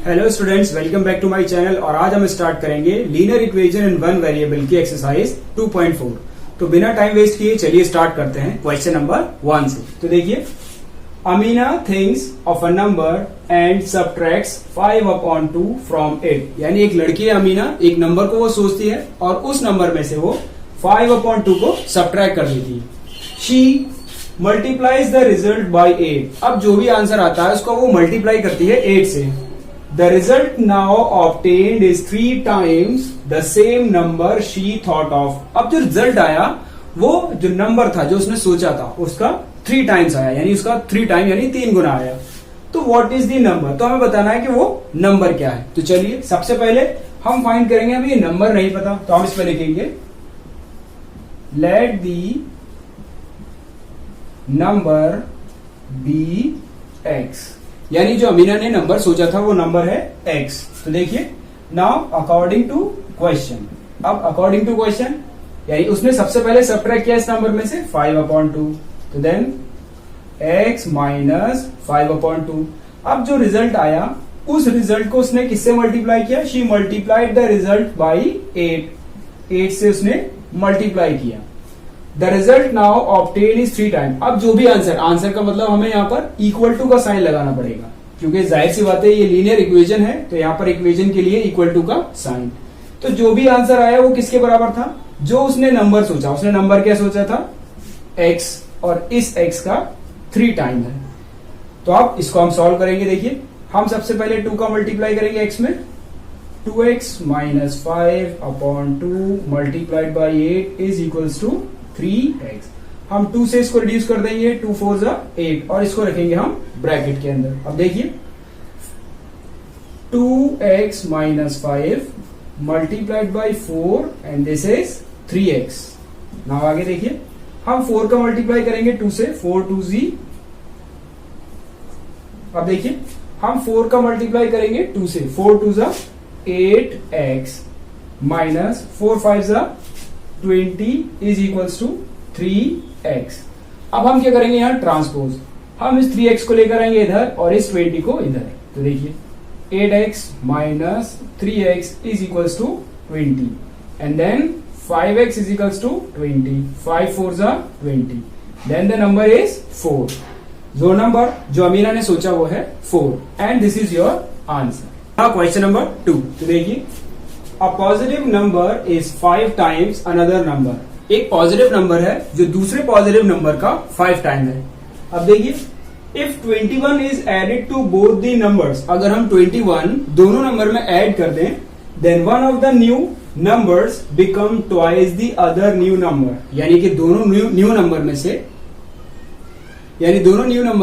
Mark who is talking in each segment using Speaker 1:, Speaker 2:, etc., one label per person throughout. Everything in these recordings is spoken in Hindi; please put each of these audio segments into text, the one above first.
Speaker 1: Hello students, welcome back to my channel. और आज हम स्टार्ट करेंगे linear equation in one variable की एक्सरसाइज 2.4। तो बिना टाइम वेस्ट किए चलिए स्टार्ट करते हैं क्वेश्चन नंबर 1 से। तो देखिए, Amina thinks of a number and subtracts 5/2 from 8। यानी एक लड़की है अमीना, एक नंबर को वो सोचती है और उस नंबर में से वो 5/2 को सबट्रैक्ट कर देती है। She multiplies the result by 8। अब जो भी आंसर आता है उसको वो मल्टीप्लाई करती है 8 से। The result now obtained is 3 times the same number she thought of। अब जो रिजल्ट आया वो जो नंबर था जो उसने सोचा था उसका 3 टाइम्स आया, यानी उसका 3 टाइम यानी 3 गुना आया। तो व्हाट इज द नंबर, तो हमें बताना है कि वो नंबर क्या है। तो चलिए सबसे पहले हम फाइंड करेंगे। अभी ये नंबर नहीं पता तो हम इस पे लिखेंगे let the number be x. यानी जो अमीना ने नंबर सोचा था वो नंबर है x। तो देखिए, नाउ अकॉर्डिंग टू क्वेश्चन। अब अकॉर्डिंग टू क्वेश्चन यानी उसने सबसे पहले सबट्रैक्ट किया इस नंबर में से 5/2। तो देन x माइनस 5/2। अब जो रिजल्ट आया उस रिजल्ट को उसने किससे मल्टीप्लाई किया? She multiplied the result by 8 से उसने मल्टीप्लाई किया। The result now obtain is 3 time. अब जो भी आंसर का मतलब हमें यहाँ पर इक्वल टू का साइन लगाना पड़ेगा, क्योंकि जाहिर सी बात है ये लीनियर इक्वेशन है, तो यहाँ पर इक्वेशन के लिए इक्वल टू का साइन। तो जो भी आंसर आया वो किसके बराबर था? जो उसने नंबर सोचा। उसने नंबर क्या सोचा था? x, और इस x का 3 टाइम है। तो अब इसको हम सॉल्व करेंगे। देखिए, हम सबसे पहले 2 का मल्टीप्लाई करेंगे x में। 2x minus 5/2 multiplied by 8 is equals to 3x। हम 2 से इसको रिड्यूस कर देंगे, 2 4 8, और इसको रखेंगे हम ब्रैकेट के अंदर। अब देखिए, 2x minus 5 multiplied by 4 and this is 3x। Now आगे देखिए, हम 4 का मल्टीप्लाई करेंगे 2 से, 4 2 Z। अब देखिए, हम 4 का मल्टीप्लाई करेंगे 2 से, 4 2 8x minus 4 5 20 is equals to 3x। अब हम क्या करेंगे? यहाँ ट्रांसपोज। हम इस 3x को लेकर आएंगे इधर और इस 20 को इधर। तो देखिए, 8x minus 3x is equals to 20 and then 5x is equals to 20। 5 4 20, then the number is 4। जो नंबर जो अमीना ने सोचा वो है 4 and this is your answer. Now question number 2। तो देखिए, A positive number is 5 times another number। एक पॉजिटिव नंबर है जो दूसरे पॉजिटिव नंबर का 5 टाइम है। अब देखिए, if 21 is added to both the numbers, अगर हम 21 दोनों नंबर में ऐड कर दें, then one of the new numbers become twice the other new number। यानी कि दोनों न्यू नंबर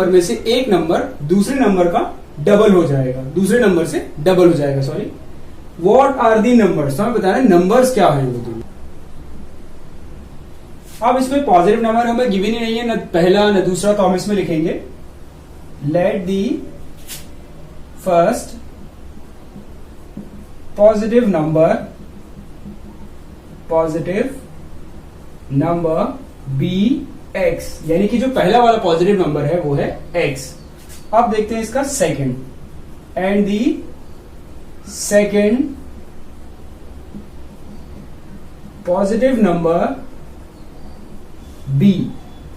Speaker 1: में से एक नंबर दूसरे नंबर का डबल हो जाएगा, दूसरे नंबर से डबल हो जाएगा। Sorry, What are the numbers? तो हमें बताना है नंबर्स क्या है वो दोनों। अब इसमें पॉजिटिव नंबर हमें गिवन ही नहीं है, न पहला न दूसरा, तो हम इसमें लिखेंगे let the first positive number be x. यानी कि जो पहला वाला पॉजिटिव नंबर है वो है x। अब देखते हैं इसका second, and the second positive number be.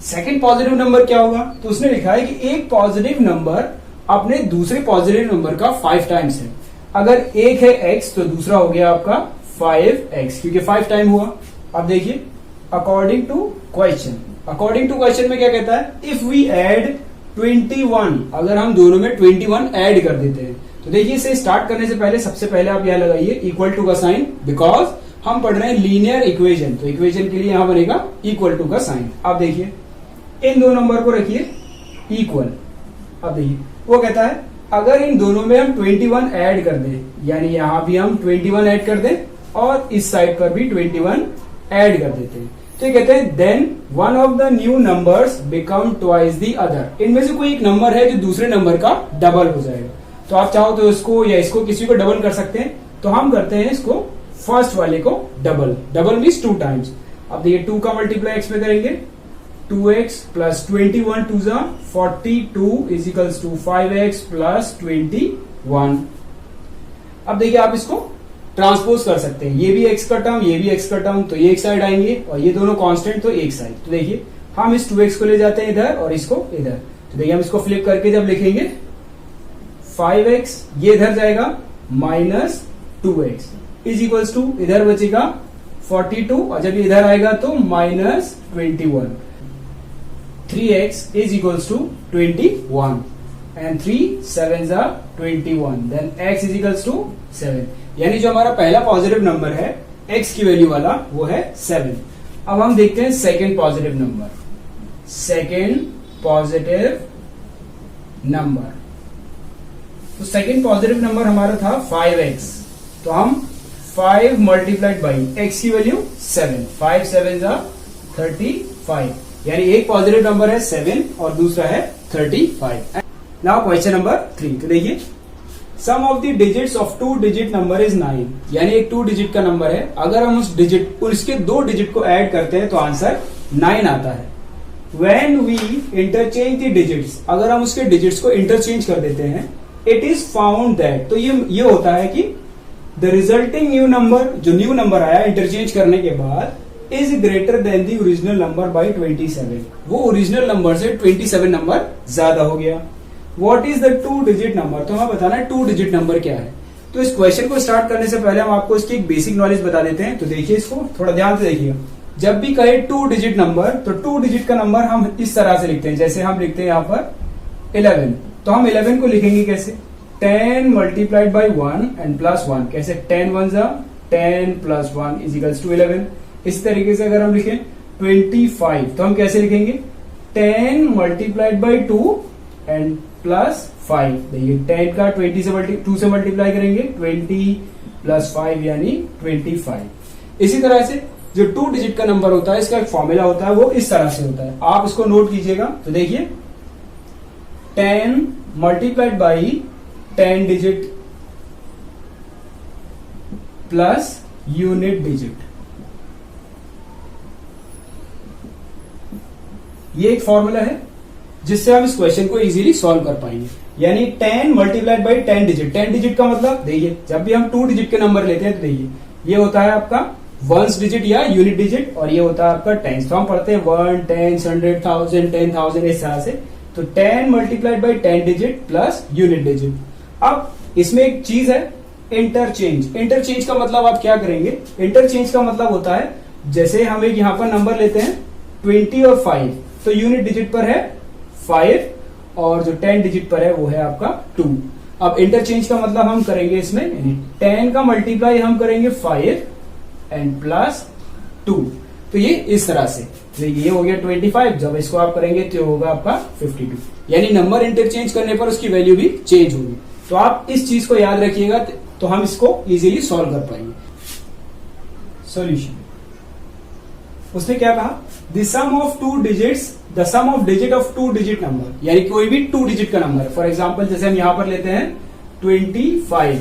Speaker 1: Second positive number क्या होगा? तो उसने लिखा है कि एक पॉजिटिव नंबर अपने दूसरे पॉजिटिव नंबर का 5 टाइम्स है। अगर एक है x तो दूसरा हो गया आपका 5x, क्योंकि 5 टाइम हुआ। अब देखिए, अकॉर्डिंग टू क्वेश्चन में क्या कहता है? इफ वी एड 21, अगर हम दोनों में 21 ऐड कर देते हैं। तो देखिए, इसे स्टार्ट करने से पहले सबसे पहले आप यहां लगाइए इक्वल टू का साइन, बिकॉज हम पढ़ रहे हैं लीनियर इक्वेशन, तो इक्वेशन के लिए यहां बनेगा इक्वल टू का साइन। अब देखिए, इन दो नंबर को रखिए इक्वल। अब देखिए, वो कहता है अगर इन दोनों में हम 21 ऐड कर दें, यानी यहां भी हम 21 ऐड कर दें और इस साइड पर भी 21 ऐड कर देते हैं, तो ये कहते हैं then one of the new numbers become twice the other. इनमें से कोई एक नंबर है जो दूसरे नंबर का डबल हो जाएगा। तो आप चाहो तो इसको या इसको किसी को डबल कर सकते हैं। तो हम करते हैं इसको फर्स्ट वाले को डबल मीन्स 2 टाइम्स। अब देखिए, 2 का मल्टीप्लाई x में करेंगे, 2x plus 21 2 42 is equals to 5x plus 21। अब देखिए आप इसको ट्रांसपोज कर सकते हैं, ये भी x का टर्म, ये भी x का टर्म, तो ये एक साइड आएंगे और ये दोनों कांस्टेंट तो एक साइड। तो देखिए हम इस 2x को ले जाते हैं इधर और इसको इधर, तो देखिए हम इसको फ्लिप करके जब लिखेंगे 5x, ये इधर जाएगा minus 2x is equals to, इधर बचेगा 42 और जब ये इधर आएगा तो minus 21, 3x is equals to 21 and 3 7s are 21, then x is equals to 7। यानी जो हमारा पहला पॉजिटिव नंबर है x की वैल्यू वाला वो है 7। अब हम देखते हैं second positive number. Second positive number, तो सेकेंड पॉजिटिव नंबर हमारा था 5x, तो हम 5 मल्टीप्लाइड बाई x की वैल्यू 7, 5 7s are 35, यानी एक पॉजिटिव नंबर है 7 और दूसरा है 35। नाउ क्वेश्चन नंबर 3, तो देखिए sum of the digits of 2 digit number is 9, यानी एक 2 डिजिट का नंबर है, अगर हम उस डिजिट उसके 2 डिजिट को ऐड करते हैं तो आंसर 9 आता है। When we interchange the digits, अगर हम उसके डिजिट्स को इंटरचेंज कर देते हैं, it is found that, तो ये होता है कि the resulting new number, जो न्यू नंबर आया इंटरचेंज करने के बाद, is greater than the original number by 27, वो ओरिजिनल नंबर से 27 नंबर ज्यादा हो गया। What is the 2 digit number, तो हमें बताना है 2 डिजिट नंबर क्या है। तो इस क्वेश्चन को स्टार्ट करने से पहले हम आपको इसकी एक बेसिक नॉलेज बता देते हैं। तो देखिए इसको थोड़ा ध्यान से देखिए, जब भी कहे 2 डिजिट नंबर तो 2 डिजिट का नंबर हम इस तरह से लिखते हैं, जैसे हम लिखते हैं यहाँ पर 11, तो हम 11 को लिखेंगे कैसे, 10 मल्टीप्लाइड बाई 1 एंड प्लस 1, कैसे 10 1 जा 10 प्लस 1 इज इक्वल्स टू 11। इस तरीके से अगर हम लिखें 25, तो हम कैसे लिखेंगे 10 मल्टीप्लाइड बाई 2 एंड प्लस 5, देखिए 10 का 2 से मल्टीप्लाई करेंगे, 20 प्लस 5 यानी 25। इसी तरह से जो 2 डिजिट का नंबर होता है इसका एक फॉर्मूला होता है, वो इस तरह से होता है, आप इसको नोट कीजिएगा। तो देखिए 10 multiplied by 10 digit plus unit digit, ये एक फॉर्मूला है जिससे हम इस क्वेश्चन को इजीली सॉल्व कर पाएंगे। यानी 10 मल्टीप्लाइड बाई 10 डिजिट, 10 डिजिट का मतलब देखिए जब भी हम 2 डिजिट के नंबर लेते हैं तो देखिए ये होता है आपका वंस डिजिट या यूनिट डिजिट और ये होता है आपका टेंस। तो हम पढ़ते हैं 1 10 100,000 10,000 इस तरह से। तो 10 multiplied by 10 digit plus unit digit. अब इसमें एक चीज है इंटरचेंज। इंटरचेंज का मतलब आप क्या करेंगे, इंटरचेंज का मतलब होता है जैसे हम एक यहां पर नंबर लेते हैं 20 और 5, तो यूनिट डिजिट पर है 5 और जो 10 डिजिट पर है वो है आपका 2। अब इंटरचेंज का मतलब हम करेंगे इसमें 10 का मल्टीप्लाई हम करेंगे 5 एंड प्लस 2, तो ये इस तरह से देखिए ये हो गया 25, जब इसको आप करेंगे तो होगा आपका 52, यानी नंबर इंटरचेंज करने पर उसकी वैल्यू भी चेंज होगी। तो आप इस चीज को याद रखिएगा तो हम इसको इजीली सॉल्व कर पाएंगे। सॉल्यूशन, उसने क्या कहा, the sum of 2 digits, the sum of digit of 2 digit number, यानी कोई भी 2 डिजिट का नंबर। फॉर एग्जांपल जैसे हम यहां पर लेते हैं 25,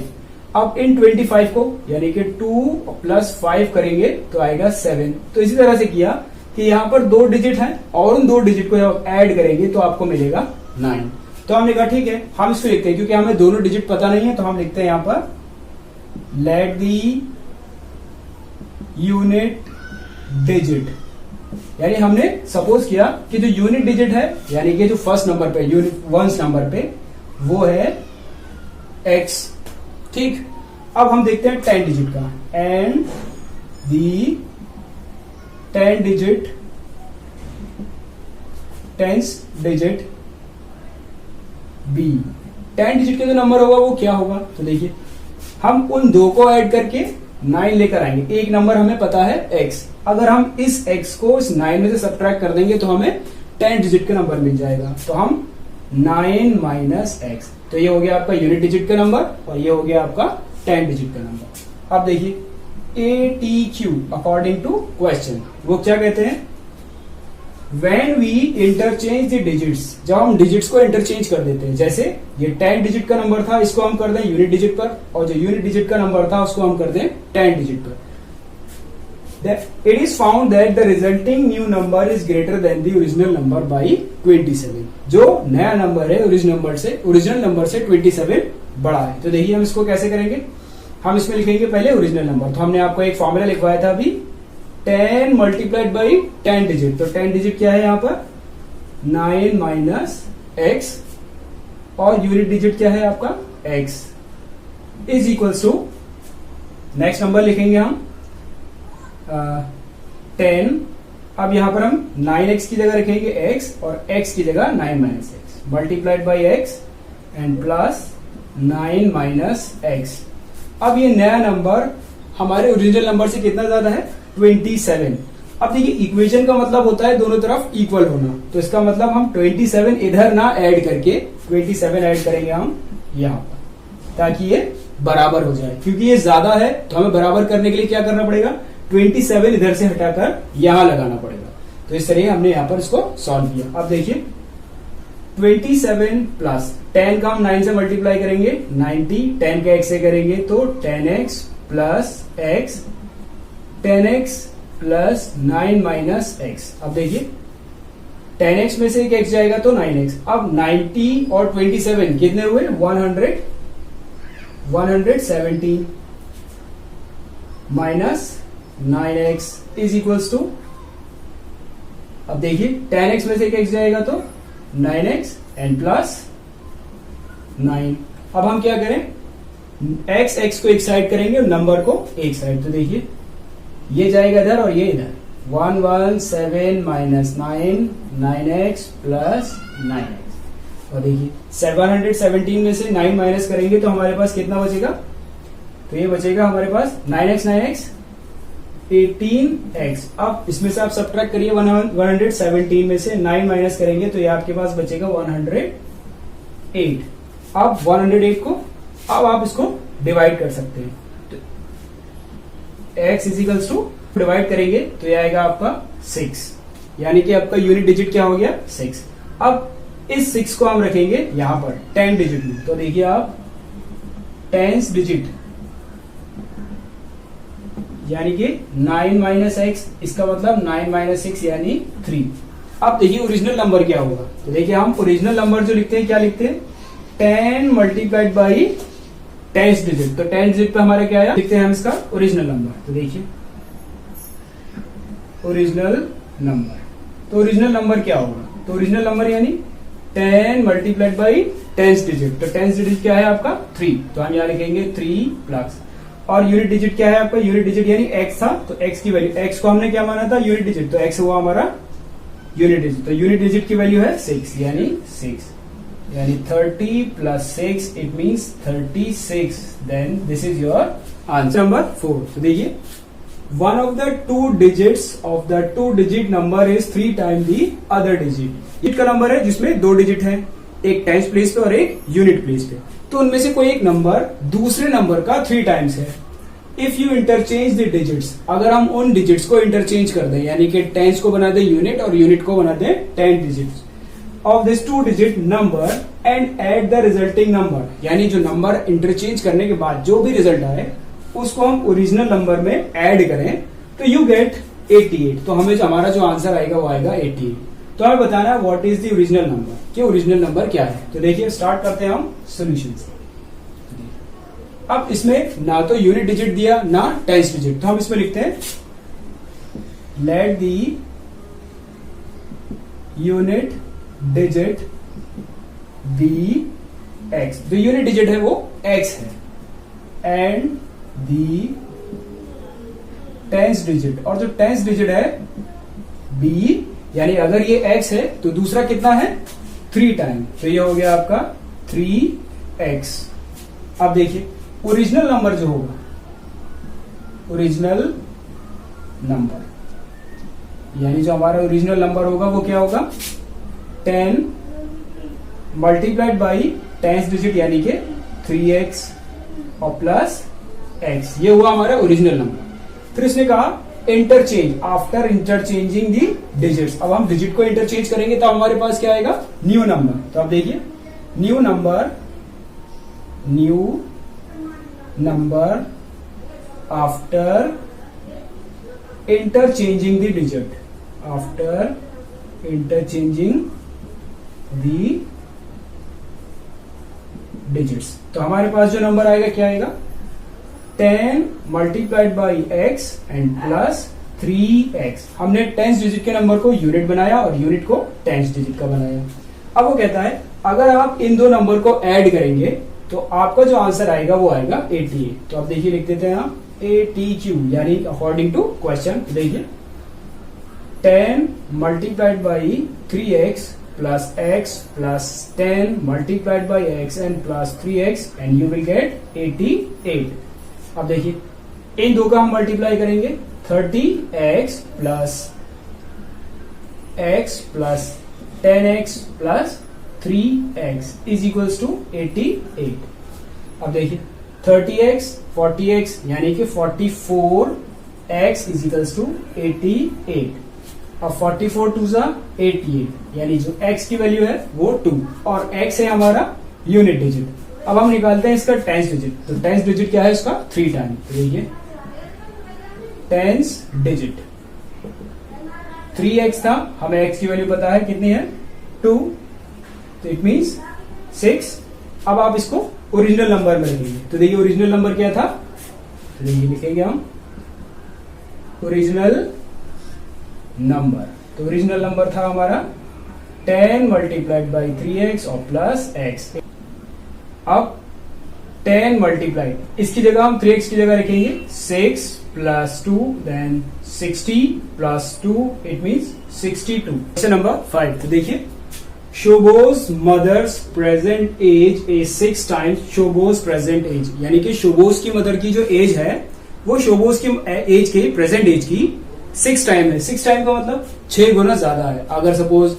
Speaker 1: अब इन 25 को यानी कि 2 प्लस 5 करेंगे तो आएगा 7। तो इसी तरह से किया कि यहां पर 2 डिजिट है और उन 2 डिजिट को जब ऐड करेंगे तो आपको मिलेगा 9। तो हमने कहा ठीक है हम इसको लिखते हैं, क्योंकि हमें दोनों डिजिट पता नहीं है तो हम लिखते हैं यहां पर लेट दी यूनिट डिजिट, यानी हमने सपोज किया कि जो यूनिट डिजिट है यानी कि जो फर्स्ट नंबर पे यूनिट वंस नंबर पे वो है x। ठीक, अब हम देखते हैं 10 डिजिट का, and the 10 digit 10th digit b, 10 digit का जो नंबर होगा वो क्या होगा, तो देखिए हम उन दो को ऐड करके 9 लेकर आएंगे। एक नंबर हमें पता है x, अगर हम इस x को इस 9 में से सब्ट्रैक्ट कर देंगे तो हमें 10 डिजिट का नंबर मिल जाएगा। तो हम 9 माइनस x, तो ये हो गया आपका यूनिट डिजिट का नंबर और ये हो गया आपका 10 डिजिट का नंबर। अब देखिए ATQ अकॉर्डिंग टू क्वेश्चन, वो क्या कहते हैं, When we interchange the digits, जब हम डिजिट्स को इंटरचेंज कर देते हैं, जैसे ये 10 डिजिट का नंबर था इसको हम कर दें यूनिट डिजिट पर, और जो यूनिट डिजिट का नंबर था उसको हम कर दें 10 डिजिट पर। It is found that the resulting new number is greater than the original number by 27, जो नया नंबर है ओरिजिनल नंबर से 27 बड़ा है। तो देखिए हम इसको कैसे करेंगे, हम इसमें लिखेंगे पहले ओरिजिनल नंबर। तो हमने आपको एक फॉर्मूला लिखवाया था अभी, 10 मल्टीप्लाइड बाई 10 डिजिट। तो 10 डिजिट क्या है यहाँ पर 9 माइनस x, और यूनिट डिजिट क्या है आपका x, is equals to, next number लिखेंगे हम 10। अब यहां पर हम 9x की जगह रखेंगे x और x की जगह 9 minus x, multiplied by x and plus 9 minus x. अब ये नया नंबर हमारे ओरिजिनल नंबर से कितना ज्यादा है 27। अब देखिए इक्वेशन का मतलब होता है दोनों तरफ इक्वल होना, तो इसका मतलब हम 27 इधर ना ऐड करके 27 ऐड करेंगे हम यहां पर, ताकि ये बराबर हो जाए। क्योंकि ये ज्यादा है तो हमें बराबर करने के लिए क्या करना पड़ेगा, 27 इधर से हटाकर यहां लगाना पड़ेगा। तो इस तरह हमने यहां पर इसको सॉल्व किया। अब देखिए 27 प्लस 10 का हम 9 से मल्टीप्लाई करेंगे 90, 10 का x से करेंगे तो 10x plus x, 10x plus 9 minus x. अब देखिए 10x में से एक x जाएगा तो 9x। अब 90 और 27 कितने हुए 117 minus 9x is equals to, अब देखिए 10x में से एक x जाएगा तो 9x एंड प्लस 9। अब हम क्या करें, x को एक साइड करेंगे और नंबर को एक साइड। तो देखिए ये जाएगा इधर और ये इधर, 117 माइनस 9, 9x प्लस 9x। और देखिए 717 में से 9 माइनस करेंगे तो हमारे पास कितना बचेगा, तो ये बचेगा हमारे पास 9x 18x। अब इसमें से आप सब्ट्रैक्ट करिए 117 में से 9 माइनस करेंगे तो ये आपके पास बचेगा 108। अब 108 को अब आप इसको डिवाइड कर सकते हैं, तो x इजिकल्स टू डिवाइड करेंगे तो ये आएगा आपका 6, यानी कि आपका यूनिट डिजिट क्या हो गया 6। अब इस 6 को हम रखेंगे यहां पर 10 डिजिट में। तो देखिए आप 10th डिजिट यानी कि 9 माइनस एक्स, इसका मतलब 9 माइनस 6 यानी 3। अब देखिए ओरिजिनल नंबर क्या होगा, तो देखिए हम ओरिजिनल नंबर जो लिखते हैं क्या लिखते हैं 10 मल्टीप्लाइड बाई 10th डिजिट। तो 10th डिजिट पे हमारा क्या आया, लिखते हैं हम इसका ओरिजिनल नंबर। तो देखिए ओरिजिनल नंबर, तो ओरिजिनल नंबर क्या होगा, तो ओरिजिनल नंबर यानी 10 मल्टीप्लाइड बाई 10th डिजिट। तो 10th डिजिट क्या है आपका 3, तो हम यहाँ लिखेंगे 3 प्लस, और यूनिट डिजिट क्या है आपका, यूनिट डिजिट यानी x था, तो x की वैल्यू, x को हमने क्या माना था यूनिट डिजिट, तो x हुआ हमारा यूनिट डिजिट। तो यूनिट डिजिट की वैल्यू है 6 यानी 6, यानी 30 plus 6 it means 36। Then this is your answer number 4। तो देखिए one of the two digits of the two digit number is 3 time the other digit. It का नंबर है जिसमें 2 डिजिट है, एक टेंस प्लेस पे और एक यूनिट प्लेस पे। तो उनमें से कोई एक नंबर दूसरे नंबर का 3 टाइम्स है। If you interchange the digits, अगर हम उन डिजिट्स को इंटरचेंज कर दें, यानी कि टेंस को बना दे यूनिट और यूनिट को बना दे 10 digits of this 2 digit number and add the resulting number, यानी जो नंबर इंटरचेंज करने के बाद जो भी रिजल्ट आए उसको हम ओरिजिनल नंबर में ऐड करें तो यू गेट 88। तो हमें हमारा जो आंसर आएगा वो आएगा 88। तो हमें बताना है what is the original number, कि ओरिजिनल नंबर क्या है। तो देखिए स्टार्ट करते हैं हम सॉल्यूशन से। अब इसमें ना तो यूनिट डिजिट दिया ना टेंस डिजिट, तो हम इसमें लिखते हैं let the unit digit be x. जो यूनिट डिजिट है वो x है एंड दी टेंस डिजिट, और जो टेंस डिजिट है b, यानी अगर ये x है तो दूसरा कितना है 3 टाइम, तो ये हो गया आपका 3x। अब देखिए ओरिजिनल नंबर जो होगा, ओरिजिनल नंबर यानी जो हमारा ओरिजिनल नंबर होगा वो क्या होगा 10 मल्टीप्लाइड बाई 10th डिजिट यानी कि 3x और प्लस x, ये हुआ हमारा ओरिजिनल नंबर। फिर इसने कहा इंटरचेंज आफ्टर इंटरचेंजिंग दी डिजिट्स। अब हम डिजिट को इंटरचेंज करेंगे तो हमारे पास क्या आएगा न्यू नंबर। तो अब देखिए new number after interchanging the digit, after interchanging the digits. तो हमारे पास जो नंबर आएगा क्या आएगा 10 multiplied by x and plus 3x। हमने टेंस डिजिट के नंबर को यूनिट बनाया और यूनिट को टेंस डिजिट का बनाया। अब वो कहता है अगर आप इन दो नंबर को ऐड करेंगे तो आपका जो आंसर आएगा वो आएगा 88। तो आप देखिए लिख देते हैं यहाँ ATQ, यानी अकॉर्डिंग टू क्वेश्चन देखिए 10 multiplied by 3x plus x plus 10 multiplied by x and plus 3x and you will get 88। अब देखिए इन दो का हम मल्टीप्लाई करेंगे 30x plus x plus 10x plus 3x is equals to 88। अब देखिए 30x 40x यानी कि 44x इज इक्वल्स टू 88। अब 44 टू जा 88 यानी जो x की वैल्यू है वो 2 और x है हमारा यूनिट डिजिट। अब हम निकालते हैं इसका टेंस डिजिट। तो टेंस डिजिट क्या है इसका 3 टाइम। तो देखिए टेंस डिजिट 3x था, हमें x की वैल्यू पता है कितनी है 2, तो इट मीन्स 6। अब आप इसको ओरिजिनल नंबर में लिखेंगे। तो देखिए ओरिजिनल नंबर क्या था, तो देखिए लिखेंगे हम ओरिजिनल नंबर। तो ओरिजिनल नंबर था हमारा 10 मल्टीप्लाइड बाई 3x और प्लस x। अब 10 मल्टीप्लाइड इसकी जगह हम 3x की जगह रखेंगे 6 plus 2 then 60 plus 2 it means 62। Question number 5। तो देखिए Shobo's mother's present age a 6 times Shobo's present age, यानी कि शोबोज की मदर की जो एज है वो शोबोज की एज के प्रेजेंट एज की 6 टाइम है। 6 टाइम का मतलब 6 गुना ज्यादा है। अगर सपोज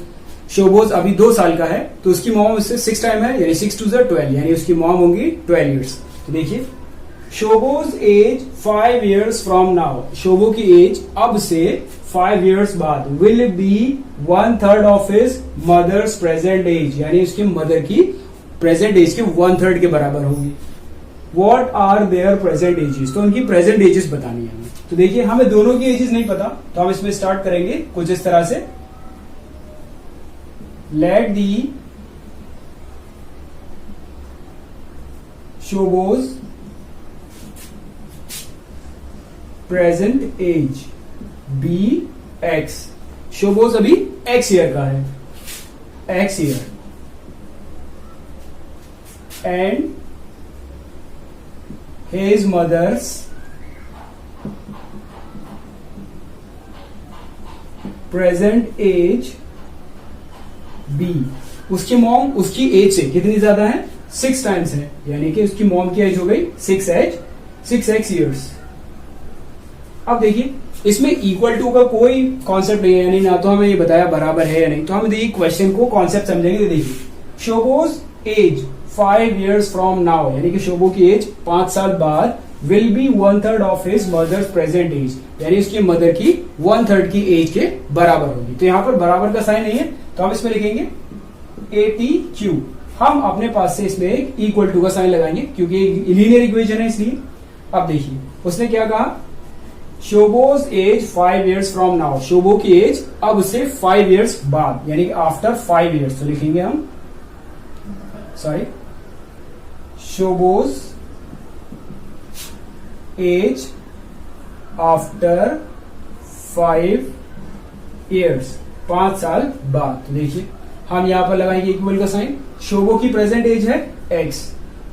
Speaker 1: शोबोज अभी 2 साल का है तो उसकी मॉम उससे 6 टाइम है यानी 6 टू 12 यानी उसकी मॉम होंगी 12 इयर्स। तो देखिए Shobo's age 5 years from now, Shobo की एज अब से 5 इयर्स बाद will be 1/3 of his mother's present age, यानी उसकी मदर की प्रेजेंट एज के 1/3 के बराबर होगी। What are their present ages, तो उनकी प्रेजेंट एजेस बतानी है हमें। तो देखिए हमें दोनों की एजेस नहीं पता तो हम इसमें स्टार्ट करेंगे कुछ इस तरह से। Let the Shobo's present age be x, Shobo's अभी x ईयर का है, x year, and his mother's present age be, उसकी मॉम उसकी एज से कितनी ज्यादा है 6 टाइम्स है, यानी कि उसकी मॉम की एज हो गई 6x ईयर्स। अब देखिए इसमें इक्वल टू का कोई कॉन्सेप्ट नहीं है, यानी ना तो हमें ये बताया बराबर है या नहीं। तो हम देखिए क्वेश्चन को कॉन्सेप्ट समझेंगे। तो देखिए Shobo's age 5 years from now, यानी कि शोबो की एज 5 साल बाद will be 1/3 of his mother's present age, यानी उसकी मदर की 1/3 की एज के बराबर होगी। तो यहाँ पर बराबर का साइन नहीं है तो हम इसमें लिखेंगे ATQ। हम अपने पास से इसमें एक इक्वल टू का साइन लगाएंगे क्योंकि लीनियर इक्वेशन है इसलिए। अब देखिए उसने क्या कहा, शोबोज age 5 years from now, Shobo की एज अब से 5 इयर्स बाद यानी कि आफ्टर 5 इयर्स। तो लिखेंगे हम सॉरी शोबोज एज आफ्टर 5 इयर्स, 5 साल बाद। तो देखिए हम यहां पर लगाएंगे इक्वल का साइन। शोबो की प्रेजेंट एज है x,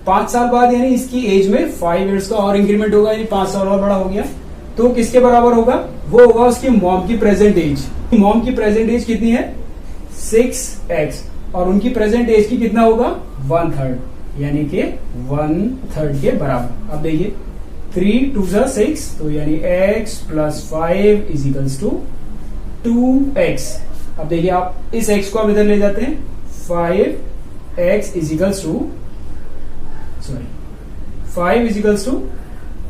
Speaker 1: 5 साल बाद यानी इसकी एज में 5 इयर्स का और इंक्रीमेंट होगा यानी 5 साल और बड़ा हो गया। तो किसके बराबर होगा, वो होगा उसकी मॉम की प्रेजेंट एज। मॉम की प्रेजेंट एज कितनी है 6x और उनकी प्रेजेंट एज की कितना होगा 1/3 यानी कि 1/3 के बराबर। अब देखिए 3 2 6 तो यानी x plus 5 is equals to 2x। अब देखिए आप इस x को आप इधर ले जाते हैं 5x is equals to 5 is equals to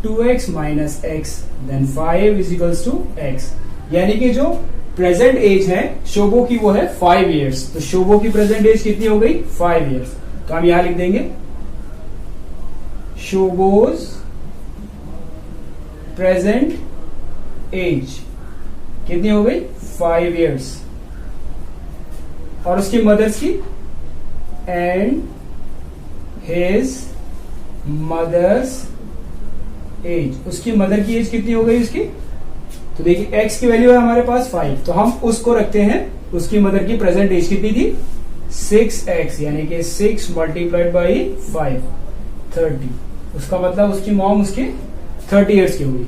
Speaker 1: 2x minus x then 5 is equals to x, यानी कि जो प्रेजेंट एज है शोबो की वो है 5 इयर्स। तो शोबो की प्रेजेंट एज कितनी हो गई 5 इयर्स। तो हम यहां लिख देंगे शोबोज प्रेजेंट एज कितनी हो गई 5 इयर्स और उसकी मदर्स की एंड हिज मदर्स एज, उसकी मदर की एज कितनी हो गई उसकी, तो देखिए x की वैल्यू है हमारे पास 5, तो हम उसको रखते हैं, उसकी मदर की प्रेजेंट एज कितनी थी 6x, यानी कि 6 मल्टीप्लाइड बाई 5 30, उसका मतलब उसकी मॉम उसके 30 ईयर्स की होगी।